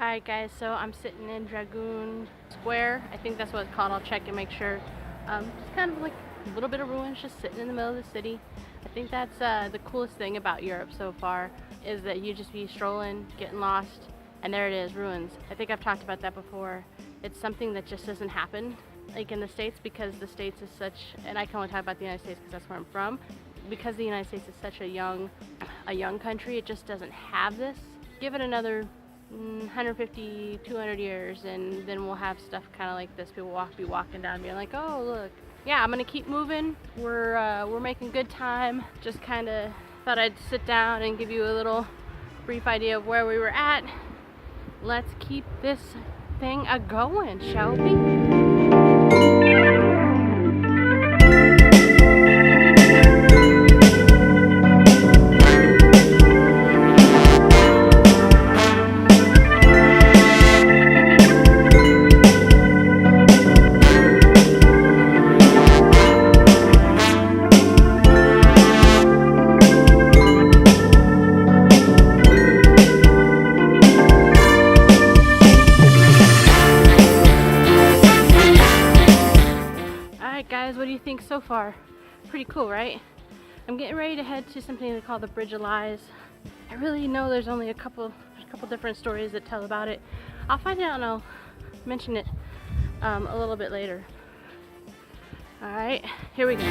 Alright guys, so I'm sitting in Dragoon Square. I think that's what it's called. I'll check and make sure. Just kind of like a little bit of ruins just sitting in the middle of the city. I think that's the coolest thing about Europe so far, is that you just be strolling, getting lost, and there it is, ruins. I think I've talked about that before. It's something that just doesn't happen like in the States, because the States is such, and I can only talk about the United States because that's where I'm from, because the United States is such a young country. It just doesn't have this. Give it another 150, 200 years, and then we'll have stuff kind of like this. People be walking down being like, oh look. Yeah, I'm gonna keep moving. We're making good time. Just kind of thought I'd sit down and give you a little brief idea of where we were at. Let's keep this thing a-going, shall we? Guys, what do you think so far? Pretty cool, right? I'm getting ready to head to something they call the Bridge of Lies. I really know there's only a couple different stories that tell about it. I'll find out and I'll mention it a little bit later. All right, here we go.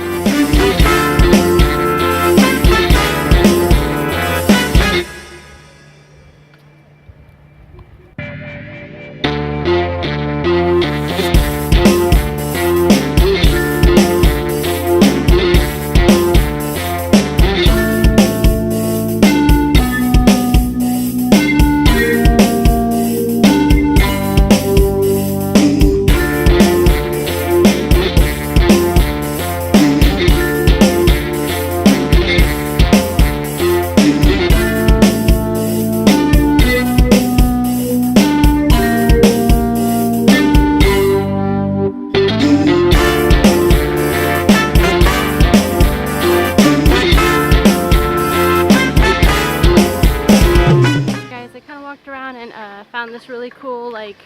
Found this really cool like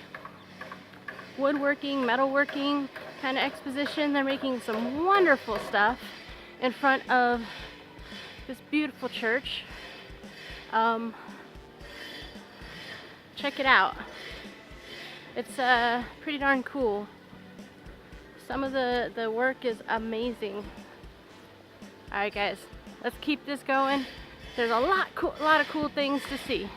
woodworking, metalworking kind of exposition. They're making some wonderful stuff in front of this beautiful church. Check it out. It's pretty darn cool. Some of the work is amazing. Alright guys, let's keep this going. There's a lot of cool things to see.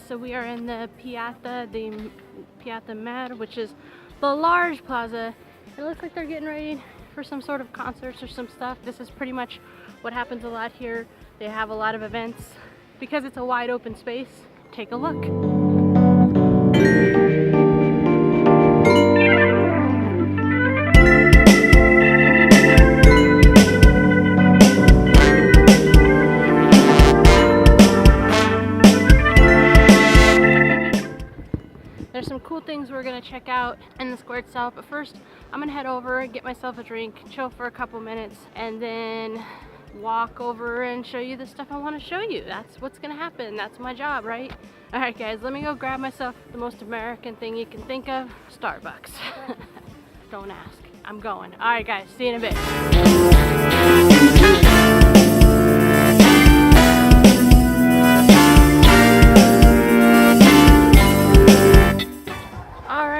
So we are in the Piata Mare, which is the large plaza. It looks like they're getting ready for some sort of concerts or some stuff. This is pretty much what happens a lot here. They have a lot of events. Because it's a wide open space, take a look. There's some cool things we're gonna check out in the square itself, but first I'm gonna head over, get myself a drink, chill for a couple minutes, and then walk over and show you the stuff I want to show you. That's what's gonna happen. That's my job, right? Alright guys, let me go grab myself the most American thing you can think of, Starbucks. Don't ask. I'm going. Alright guys, see you in a bit.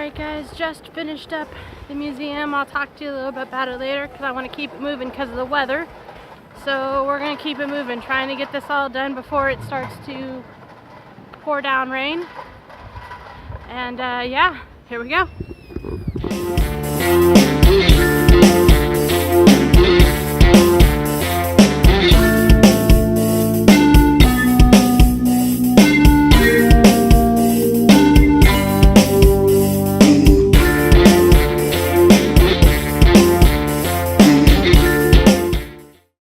Alright guys, just finished up the museum. I'll talk to you a little bit about it later because I want to keep it moving because of the weather. So we're going to keep it moving, trying to get this all done before it starts to pour down rain. And yeah, here we go.